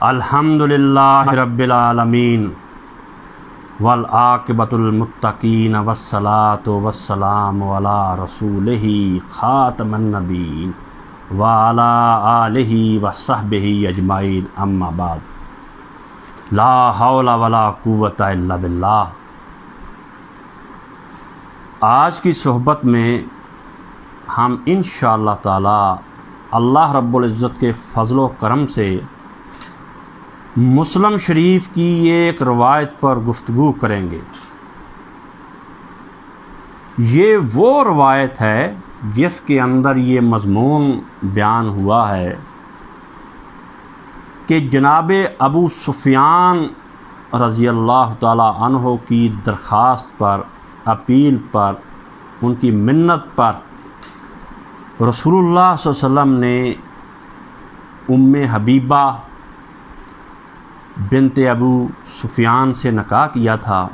الحمدللہ رب العالمین والعاقبۃ للمتقین والصلاۃ والسلام علی رسولہ خاتم النبیین وعلی آلہ وصحبہ اجمعین، اما بعد، لا حول ولا قوۃ الا باللہ۔ آج کی صحبت میں ہم انشاءاللہ تعالی اللہ رب العزت کے فضل و کرم سے مسلم شریف کی ایک روایت پر گفتگو کریں گے۔ یہ وہ روایت ہے جس کے اندر یہ مضمون بیان ہوا ہے کہ جناب ابو سفیان رضی اللہ تعالی عنہ کی درخواست پر، اپیل پر، ان کی منت پر رسول اللہ صلی اللہ علیہ وسلم نے ام حبیبہ بنت ابو سفیان سے نکاح کیا تھا،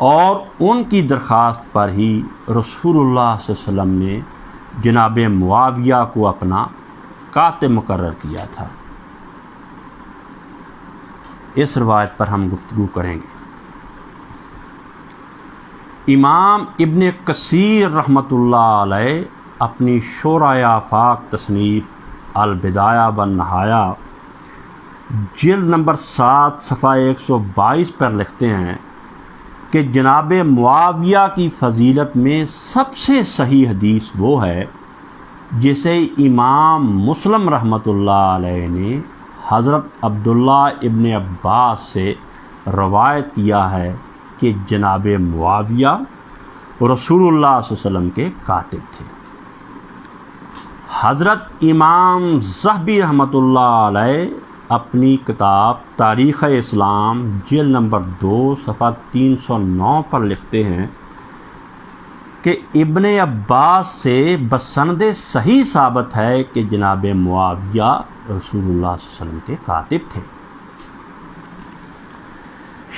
اور ان کی درخواست پر ہی رسول اللہ صلی اللہ علیہ وسلم نے جناب معاویہ کو اپنا کاتب مقرر کیا تھا۔ اس روایت پر ہم گفتگو کریں گے۔ امام ابن کثیر رحمۃ اللہ علیہ اپنی شورائے آفاق تصنیف البدایہ والنہایہ جلد نمبر 7 صفحہ 122 پر لکھتے ہیں کہ جناب معاویہ کی فضیلت میں سب سے صحیح حدیث وہ ہے جسے امام مسلم رحمۃ اللہ علیہ نے حضرت عبداللہ ابن عباس سے روایت کیا ہے کہ جناب معاویہ رسول اللہ صلی اللہ علیہ وسلم کے کاتب تھے۔ حضرت امام ذہبی رحمۃ اللہ علیہ اپنی کتاب تاریخ اسلام جلد نمبر 2 صفحہ 309 پر لکھتے ہیں کہ ابن عباس سے بسند صحیح ثابت ہے کہ جناب معاویہ رسول اللہ صلی اللہ علیہ وسلم کے کاتب تھے۔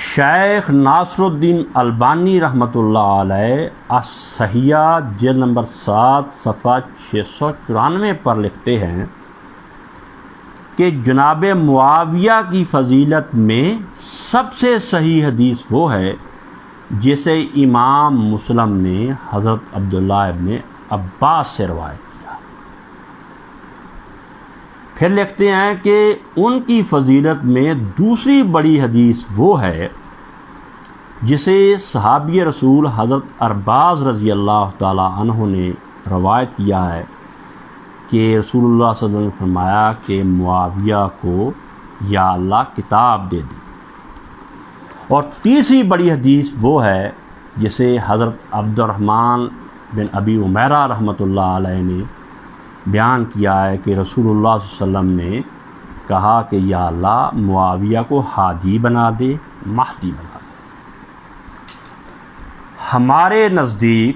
شیخ ناصر الدین البانی رحمۃ اللہ علیہ الصحیحہ جلد نمبر 7 صفحہ 694 پر لکھتے ہیں کہ جناب معاویہ کی فضیلت میں سب سے صحیح حدیث وہ ہے جسے امام مسلم نے حضرت عبداللہ ابن عباس سے روایت کیا۔ پھر لکھتے ہیں کہ ان کی فضیلت میں دوسری بڑی حدیث وہ ہے جسے صحابی رسول حضرت ارباز رضی اللہ تعالی عنہ نے روایت کیا ہے کہ رسول اللہ صلی اللہ علیہ وسلم نے فرمایا کہ معاویہ کو یا اللہ کتاب دے دی۔ اور تیسری بڑی حدیث وہ ہے جسے حضرت عبد الرحمن بن ابی عمیرہ رحمۃ اللہ علیہ نے بیان کیا ہے کہ رسول اللہ صلی اللہ علیہ وسلم نے کہا کہ یا اللہ معاویہ کو ہادی بنا دے، مہدی بنا دے۔ ہمارے نزدیک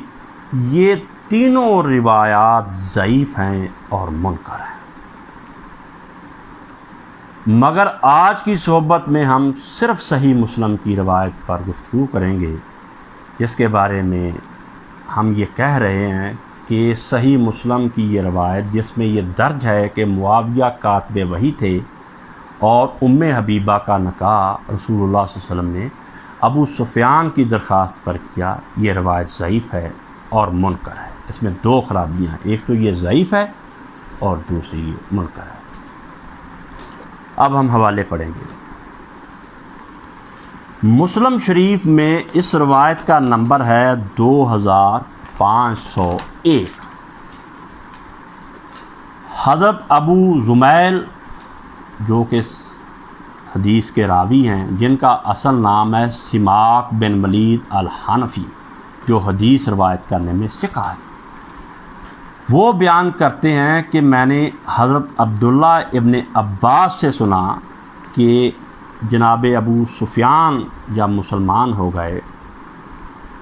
یہ تینوں روایات ضعیف ہیں اور منکر ہیں، مگر آج کی صحبت میں ہم صرف صحیح مسلم کی روایت پر گفتگو کریں گے، جس کے بارے میں ہم یہ کہہ رہے ہیں کہ صحیح مسلم کی یہ روایت جس میں یہ درج ہے کہ معاویہ کاتب وحی تھے اور ام حبیبہ کا نکاح رسول اللہ صلی اللہ علیہ وسلم نے ابو سفیان کی درخواست پر کیا، یہ روایت ضعیف ہے اور منکر ہے۔ اس میں دو خرابیاں ہیں، ایک تو یہ ضعیف ہے اور دوسری یہ منکر ہے۔ اب ہم حوالے پڑھیں گے۔ مسلم شریف میں اس روایت کا نمبر ہے 2501۔ حضرت ابو زمیل جو کہ حدیث کے راوی ہیں، جن کا اصل نام ہے سماک بن ولید الحنفی، جو حدیث روایت کرنے میں ثقہ ہے، وہ بیان کرتے ہیں کہ میں نے حضرت عبداللہ ابن عباس سے سنا کہ جناب ابو سفیان جب مسلمان ہو گئے،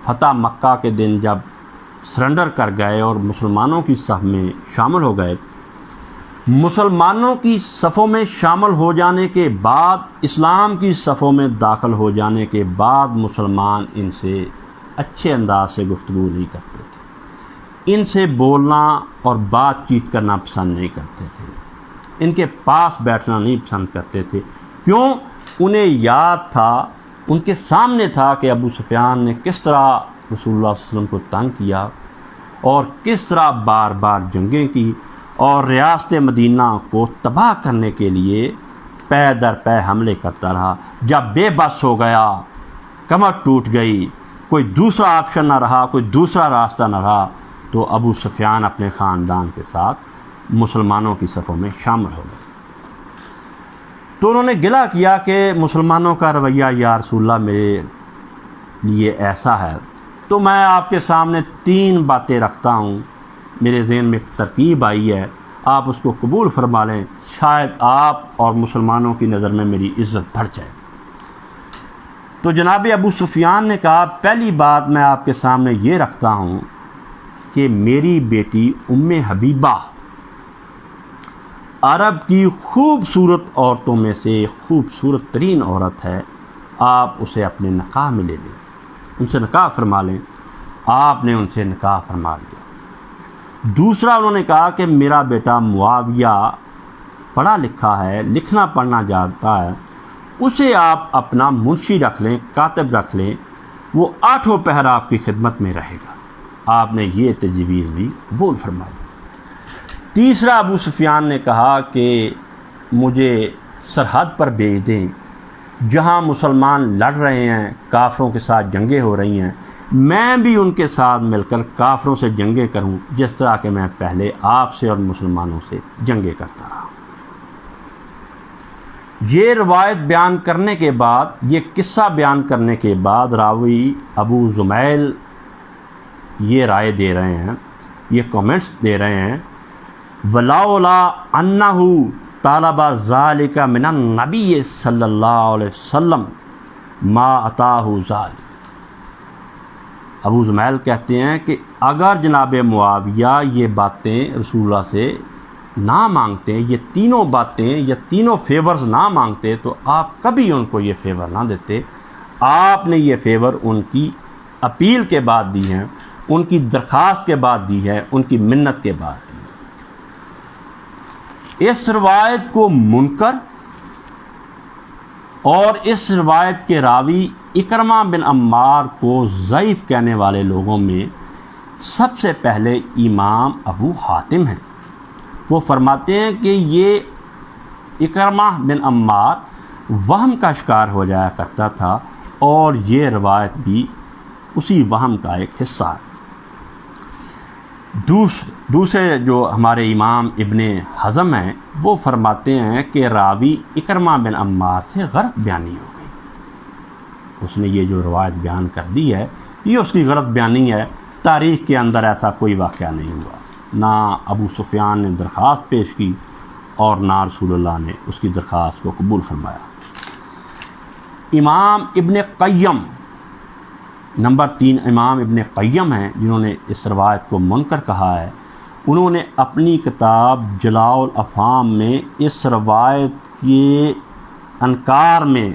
فتح مکہ کے دن جب سرنڈر کر گئے اور مسلمانوں کی صف میں شامل ہو گئے، مسلمانوں کی صفوں میں شامل ہو جانے کے بعد، اسلام کی صفوں میں داخل ہو جانے کے بعد مسلمان ان سے اچھے انداز سے گفتگو نہیں کرتے تھے، ان سے بولنا اور بات چیت کرنا پسند نہیں کرتے تھے۔ ان کے پاس بیٹھنا نہیں پسند کرتے تھے۔ کیوں؟ انہیں یاد تھا، ان کے سامنے تھا کہ ابو سفیان نے کس طرح رسول اللہ صلی اللہ علیہ وسلم کو تنگ کیا اور کس طرح بار بار جنگیں کی اور ریاست مدینہ کو تباہ کرنے کے لیے پے در پے حملے کرتا رہا۔ جب بے بس ہو گیا، کمر ٹوٹ گئی، کوئی دوسرا آپشن نہ رہا، کوئی دوسرا راستہ نہ رہا، تو ابو سفیان اپنے خاندان کے ساتھ مسلمانوں کی صفوں میں شامل ہو گئے۔ تو انہوں نے گلہ کیا کہ مسلمانوں کا رویہ یا رسول اللہ میرے لیے ایسا ہے، تو میں آپ کے سامنے 3 باتیں رکھتا ہوں، میرے ذہن میں ایک ترکیب آئی ہے، آپ اس کو قبول فرما لیں، شاید آپ اور مسلمانوں کی نظر میں میری عزت بڑھ جائے۔ تو جناب ابو سفیان نے کہا، پہلی بات میں آپ کے سامنے یہ رکھتا ہوں کہ میری بیٹی ام حبیبہ عرب کی خوبصورت عورتوں میں سے خوبصورت ترین عورت ہے، آپ اسے اپنے نکاح میں لے لیں، ان سے نکاح فرما لیں۔ آپ نے ان سے نکاح فرما لیا۔ دوسرا انہوں نے کہا کہ میرا بیٹا معاویہ پڑھا لکھا ہے، لکھنا پڑھنا جانتا ہے، اسے آپ اپنا منشی رکھ لیں، کاتب رکھ لیں، وہ 8 پہر آپ کی خدمت میں رہے گا۔ آپ نے یہ تجویز بھی قبول فرمائی۔ تیسرا ابو سفیان نے کہا کہ مجھے سرحد پر بھیج دیں، جہاں مسلمان لڑ رہے ہیں، کافروں کے ساتھ جنگیں ہو رہی ہیں، میں بھی ان کے ساتھ مل کر کافروں سے جنگیں کروں، جس طرح کہ میں پہلے آپ سے اور مسلمانوں سے جنگیں کرتا رہا۔ یہ روایت بیان کرنے کے بعد، یہ قصہ بیان کرنے کے بعد راوی ابو زمیل یہ رائے دے رہے ہیں، یہ کامنٹس دے رہے ہیں، وَلَوْلَا أَنَّهُ طَلَبَ ذَلِكَ مِنَ النَّبِيِّ صلی اللہ علیہ وسلم مَا أَتَاهُ ذَلِكَ۔ ابو زمیل کہتے ہیں کہ اگر جناب معاویہ یہ باتیں رسول اللہ سے نہ مانگتے، یہ تینوں باتیں یا تینوں فیورز نہ مانگتے، تو آپ کبھی ان کو یہ فیور نہ دیتے۔ آپ نے یہ فیور ان کی اپیل کے بعد دی ہے، ان کی درخواست کے بعد دی ہے، ان کی منت کے بعد دی ہے۔ اس روایت کو منکر اور اس روایت کے راوی اکرمہ بن عمار کو ضعیف کہنے والے لوگوں میں سب سے پہلے امام ابو حاتم ہیں۔ وہ فرماتے ہیں کہ یہ اکرمہ بن عمار وہم کا شکار ہو جایا کرتا تھا، اور یہ روایت بھی اسی وہم کا ایک حصہ ہے۔ دوسرے جو ہمارے امام ابن حزم ہیں، وہ فرماتے ہیں کہ راوی اکرمہ بن عمار سے غلط بیانی ہو گئی، اس نے یہ جو روایت بیان کر دی ہے یہ اس کی غلط بیانی ہے، تاریخ کے اندر ایسا کوئی واقعہ نہیں ہوا، نہ ابو سفیان نے درخواست پیش کی اور نہ رسول اللہ نے اس کی درخواست کو قبول فرمایا۔ امام ابن قیم، نمبر 3 امام ابن قیم ہیں، جنہوں نے اس روایت کو منکر کہا ہے۔ انہوں نے اپنی کتاب جلاء الافہام میں اس روایت کے انکار میں،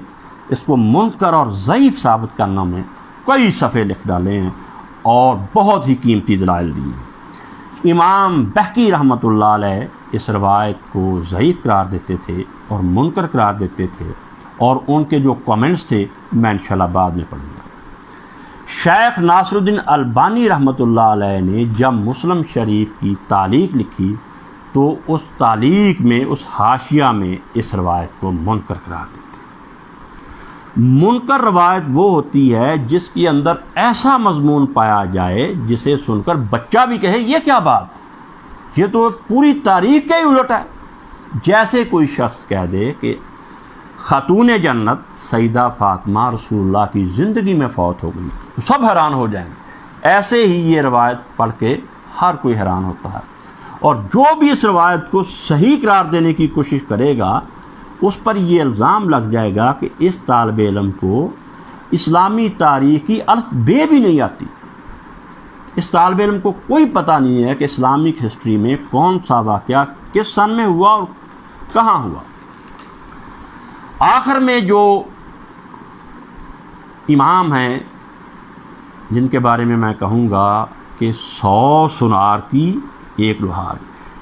اس کو منکر اور ضعیف ثابت کرنے میں کئی صفحے لکھ ڈالے ہیں اور بہت ہی قیمتی دلائل دی ہیں۔ امام بہقی رحمۃ اللہ علیہ اس روایت کو ضعیف قرار دیتے تھے اور منکر قرار دیتے تھے، اور ان کے جو کامنٹس تھے میں انشاءاللہ بعد میں پڑھوں گا۔ شیخ ناصر الدین البانی رحمۃ اللہ علیہ نے جب مسلم شریف کی تعلیق لکھی تو اس تعلیق میں، اس حاشیہ میں اس روایت کو منکر قرار دیتے۔ منکر روایت وہ ہوتی ہے جس کے اندر ایسا مضمون پایا جائے جسے سن کر بچہ بھی کہے یہ کیا بات، یہ تو پوری تاریخ کا ہی الٹ ہے۔ جیسے کوئی شخص کہہ دے کہ خاتون جنت سیدہ فاطمہ رسول اللہ کی زندگی میں فوت ہو گئی، تو سب حیران ہو جائیں گے۔ ایسے ہی یہ روایت پڑھ کے ہر کوئی حیران ہوتا ہے، اور جو بھی اس روایت کو صحیح قرار دینے کی کوشش کرے گا اس پر یہ الزام لگ جائے گا کہ اس طالب علم کو اسلامی تاریخ کی الف بے بھی نہیں آتی، اس طالب علم کو کوئی پتہ نہیں ہے کہ اسلامک ہسٹری میں کون سا واقعہ کس سن میں ہوا اور کہاں ہوا۔ آخر میں جو امام ہیں جن کے بارے میں کہوں گا کہ 100 سنار کی ایک لوہار،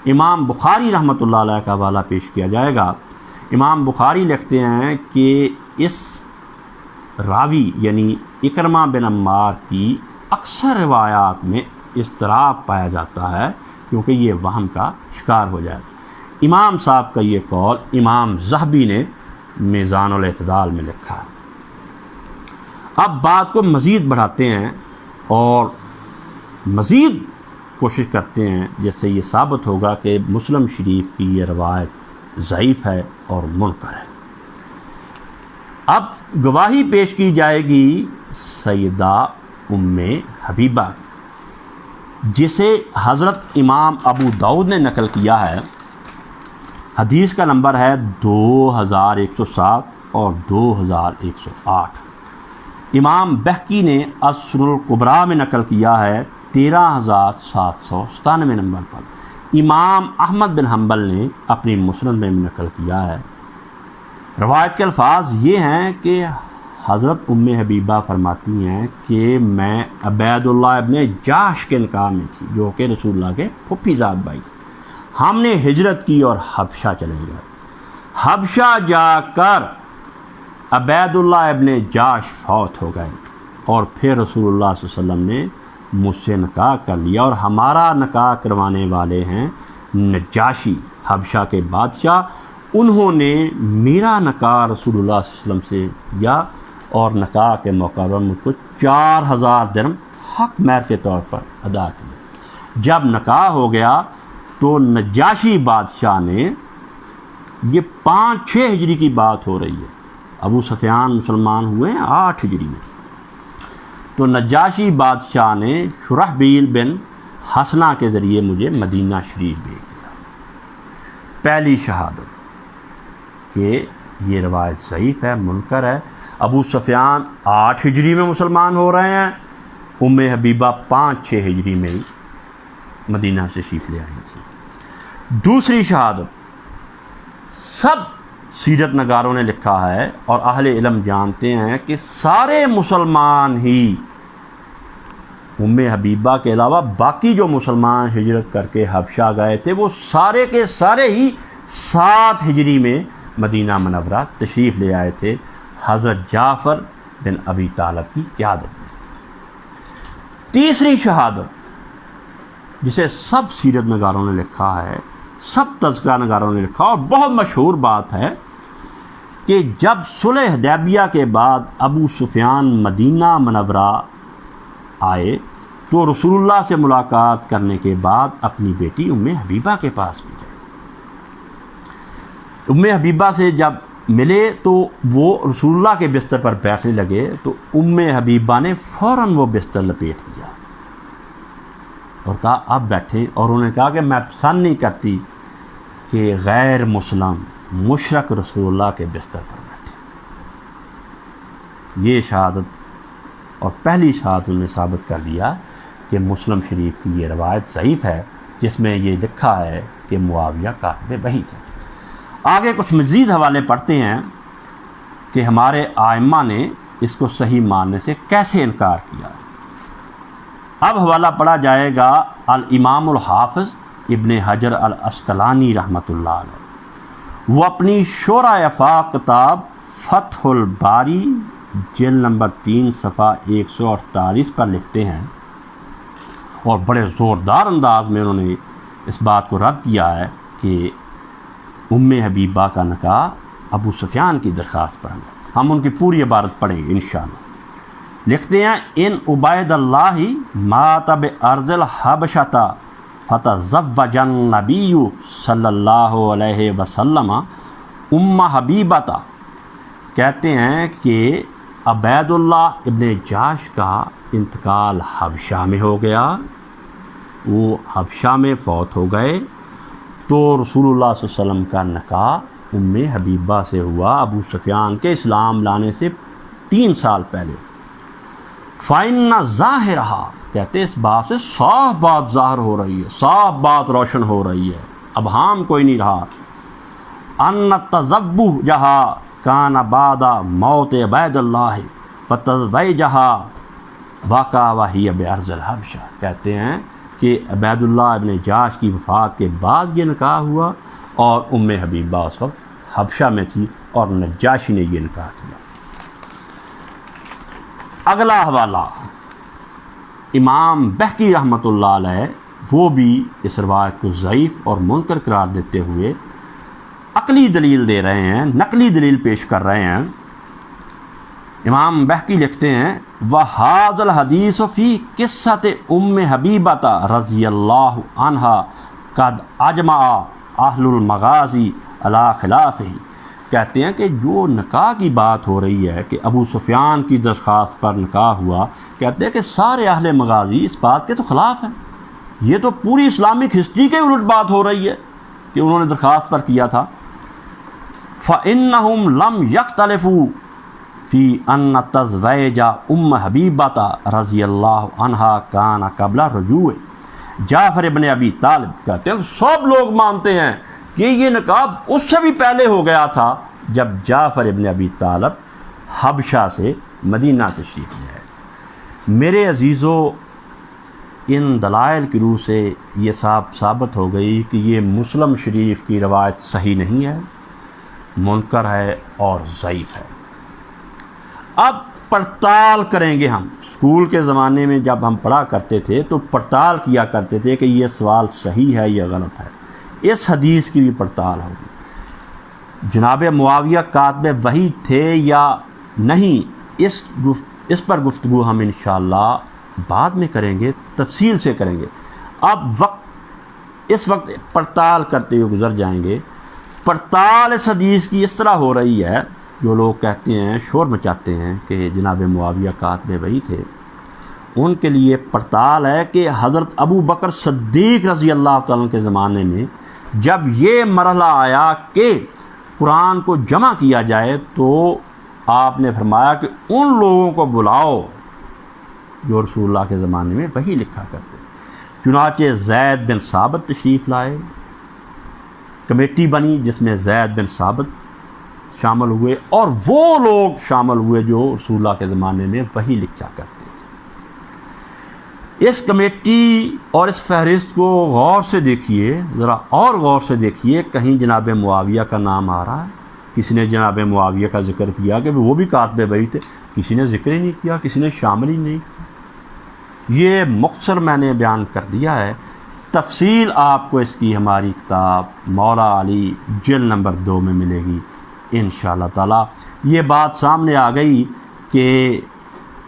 امام بخاری رحمۃ اللہ علیہ کا حوالہ پیش کیا جائے گا۔ امام بخاری لکھتے ہیں کہ اس راوی یعنی اکرمہ بن عمار کی اکثر روایات میں اضطراب پایا جاتا ہے کیونکہ یہ وہم کا شکار ہو جاتا ہے۔ امام صاحب کا یہ قول امام ذہبی نے میزان الاعتدال میں لکھا ہے۔ اب بات کو مزید بڑھاتے ہیں اور مزید کوشش کرتے ہیں جس سے یہ ثابت ہوگا کہ مسلم شریف کی یہ روایت ضعیف ہے اور منکر ہے۔ اب گواہی پیش کی جائے گی سیدہ ام حبیبہ کی، جسے حضرت امام ابو داؤد نے نقل کیا ہے۔ حدیث کا نمبر ہے 2107 اور 2108۔ امام بہقی نے السنن الکبریٰ میں نقل کیا ہے 13797 نمبر پر۔ امام احمد بن حنبل نے اپنی مسند میں نقل کیا ہے۔ روایت کے الفاظ یہ ہیں کہ حضرت ام حبیبہ فرماتی ہیں کہ میں عبید اللہ ابن جاش کے نکاح میں تھی، جو کہ رسول اللہ کے پھپھی زاد بھائی تھے۔ ہم نے ہجرت کی اور حبشہ چلے گئے۔ حبشہ جا کر عبید اللہ ابن جاش فوت ہو گئے اور پھر رسول اللہ صلی اللہ علیہ وسلم نے مجھ سے نکاح کر لیا، اور ہمارا نکاح کروانے والے ہیں نجاشی، حبشہ کے بادشاہ۔ انہوں نے میرا نکاح رسول اللہ صلی اللہ علیہ وسلم سے کیا اور نکاح کے موقع پر مجھ کو 4000 درہم حق مہر کے طور پر ادا کیا۔ جب نکاح ہو گیا تو نجاشی بادشاہ نے، یہ 5-6 ہجری کی بات ہو رہی ہے، ابو سفیان مسلمان ہوئے ہیں 8 ہجری میں، تو نجاشی بادشاہ نے شرحبیل بن حسنہ کے ذریعے مجھے مدینہ شریف بھیج دیا۔ پہلی شہادت کہ یہ روایت ضعیف ہے، منکر ہے۔ ابو سفیان 8 ہجری میں مسلمان ہو رہے ہیں، ام حبیبہ 5-6 ہجری میں مدینہ سے تشریف لے آئی تھی۔ دوسری شہادت سب سیرت نگاروں نے لکھا ہے اور اہل علم جانتے ہیں کہ سارے مسلمان ہی ام حبیبہ کے علاوہ باقی جو مسلمان ہجرت کر کے حبشہ گئے تھے وہ سارے کے سارے ہی 7 ہجری میں مدینہ منورہ تشریف لے آئے تھے، حضرت جعفر بن ابی طالب کی قیادت میں۔ تیسری شہادت جسے سب سیرت نگاروں نے لکھا ہے، سب تذکرہ نگاروں نے لکھا اور بہت مشہور بات ہے کہ جب صلح حدیبیہ کے بعد ابو سفیان مدینہ منورہ آئے تو رسول اللہ سے ملاقات کرنے کے بعد اپنی بیٹی ام حبیبہ کے پاس بھی گئے۔ ام حبیبہ سے جب ملے تو وہ رسول اللہ کے بستر پر بیٹھنے لگے تو ام حبیبہ نے فوراً وہ بستر لپیٹ دیا اور کہا اب بیٹھیں، اور انہوں نے کہا کہ میں پسند نہیں کرتی کہ غیر مسلم مشرک رسول اللہ کے بستر پر بیٹھے۔ یہ شہادت اور پہلی شہادت انہوں نے ثابت کر دیا کہ مسلم شریف کی یہ روایت ضعیف ہے جس میں یہ لکھا ہے کہ معاویہ کاتب وحی تھے۔ آگے کچھ مزید حوالے پڑھتے ہیں کہ ہمارے ائمہ نے اس کو صحیح ماننے سے کیسے انکار کیا۔ اب حوالہ پڑھا جائے گا الامام الحافظ ابن حجر العسقلانی رحمۃ اللہ علیہ۔ وہ اپنی شرح افاق کتاب فتح الباری جلد نمبر 3 صفحہ 148 پر لکھتے ہیں اور بڑے زوردار انداز میں انہوں نے اس بات کو رد کیا ہے کہ ام حبیبہ کا نکاح ابو سفیان کی درخواست پر ہے۔ ہم ان کی پوری عبارت پڑھیں گے انشاءاللہ۔ لکھتے ہیں ان عبید اللہ مات بارض الحبشۃ فتزوج النبی صلی اللہ علیہ وسلم ام حبیبۃ، کہتے ہیں کہ عبید اللہ ابن جاش کا انتقال حبشہ میں ہو گیا، وہ حبشہ میں فوت ہو گئے، تو رسول اللہ صلی اللہ علیہ وسلم کا نکاح ام حبیبہ سے ہوا ابو سفیان کے اسلام لانے سے 3 سال پہلے۔ فَإِنَّ ظَاهِرَهَا، کہتے ہیں اس بات سے صاف بات ظاہر ہو رہی ہے، صاف بات روشن ہو رہی ہے، ابہام کوئی نہیں رہا۔ أَنَّ تَزَوُّجَهَا كَانَ بَعْدَ مَوْتِ عبید اللہ فَتَزَوَّجَهَا وَقَعَ وَهِيَ بِأَرْضِ الْحَبْشَةِ، کہتے ہیں کہ عبید اللہ ابن جاش کی وفات کے بعد یہ نکاح ہوا، اور ام حبیبہ اس وقت حبشہ میں تھی اور نجاشی نے یہ نکاح کیا۔ اگلا حوالہ امام بہقی رحمۃ اللہ علیہ، وہ بھی اس روایت کو ضعیف اور منکر قرار دیتے ہوئے عقلی دلیل دے رہے ہیں، نقلی دلیل پیش کر رہے ہیں۔ امام بہقی لکھتے ہیں وَهَذَا الْحَدِيثُ فِي قِصَّةِ أُمِّ حَبِيبَةَ رضی اللہ عنہا قد اجمع اہل المغازی علی خلافہ۔ کہتے ہیں کہ جو نکاح کی بات ہو رہی ہے کہ ابو سفیان کی درخواست پر نکاح ہوا، کہتے ہیں کہ سارے اہل مغازی اس بات کے تو خلاف ہیں، یہ تو پوری اسلامک ہسٹری کے الٹ بات ہو رہی ہے کہ انہوں نے درخواست پر کیا تھا۔ فَإِنَّهُمْ لَمْ يَخْتَلِفُوا فِي أَنَّ تَزْوِيجَ أُمِّ حَبِيبَةَ رضی اللہ عنہا كَانَ قبل رجوع جعفر ابن ابی طالب۔ کہتے ہیں سب لوگ مانتے ہیں کہ یہ نکاح اس سے بھی پہلے ہو گیا تھا جب جعفر ابن ابی طالب حبشہ سے مدینہ تشریف لے آئے۔ میرے عزیزو، ان دلائل کی روح سے یہ ثابت ہو گئی کہ یہ مسلم شریف کی روایت صحیح نہیں ہے، منکر ہے اور ضعیف ہے۔ اب پڑتال کریں گے ہم۔ اسکول کے زمانے میں جب ہم پڑھا کرتے تھے تو پڑتال کیا کرتے تھے کہ یہ سوال صحیح ہے یا غلط ہے، اس حدیث کی بھی پڑتال ہوگی۔ جناب معاویہ کاتب وحی تھے یا نہیں، اس پر گفتگو ہم انشاءاللہ بعد میں کریں گے، تفصیل سے کریں گے۔ اب اس وقت پڑتال کرتے ہوئے گزر جائیں گے۔ پڑتال اس حدیث کی اس طرح ہو رہی ہے، جو لوگ کہتے ہیں، شور مچاتے ہیں کہ جناب معاویہ کاتب وحی تھے، ان کے لیے پڑتال ہے کہ حضرت ابو بکر صدیق رضی اللہ تعالیٰ کے زمانے میں جب یہ مرحلہ آیا کہ قرآن کو جمع کیا جائے تو آپ نے فرمایا کہ ان لوگوں کو بلاؤ جو رسول اللہ کے زمانے میں وحی لکھا کرتے۔ چنانچہ زید بن ثابت تشریف لائے، کمیٹی بنی جس میں زید بن ثابت شامل ہوئے اور وہ لوگ شامل ہوئے جو رسول اللہ کے زمانے میں وحی لکھا کرتے تھے۔ اس کمیٹی اور اس فہرست کو غور سے دیکھیے، ذرا اور غور سے دیکھیے، کہیں جناب معاویہ کا نام آ رہا ہے؟ کسی نے جناب معاویہ کا ذکر کیا کہ وہ بھی کاتب وحی تھے؟ کسی نے ذکر ہی نہیں کیا، کسی نے شامل ہی نہیں کیا۔ یہ مختصر میں نے بیان کر دیا ہے، تفصیل آپ کو اس کی ہماری کتاب مولا علی جلد نمبر 2 میں ملے گی انشاءاللہ تعالی۔ یہ بات سامنے آ گئی کہ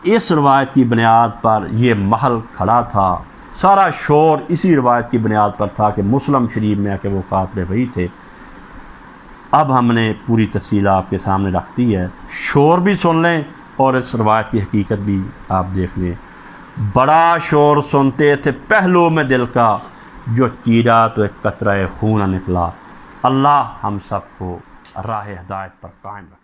اس روایت کی بنیاد پر یہ محل کھڑا تھا، سارا شور اسی روایت کی بنیاد پر تھا کہ مسلم شریف میں کہ وہ کاتب وحی تھے۔ اب ہم نے پوری تفصیل آپ کے سامنے رکھ دی ہے، شور بھی سن لیں اور اس روایت کی حقیقت بھی آپ دیکھ لیں۔ بڑا شور سنتے تھے پہلو میں دل کا، جو چیرا تو ایک قطرہ خون نکلا۔ اللہ ہم سب کو راہ ہدایت پر قائم رکھے۔